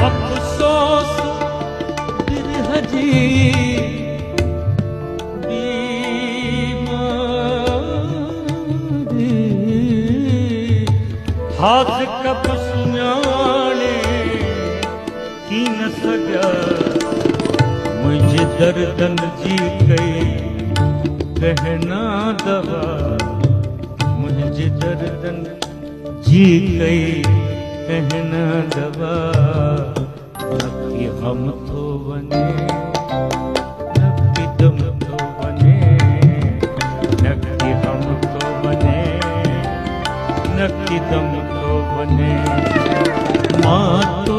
अफसोस बिरह जी बीमारी हाथ कब सुञाणे की न सघिया मुझे दर्दन जी कई कहना दवा मुझे दर्दन जी कई कहना दवा नक्की हम तो बने नक्की तुम तो बने नक्की हम तो बने नक्की तुम तो बने माँ तो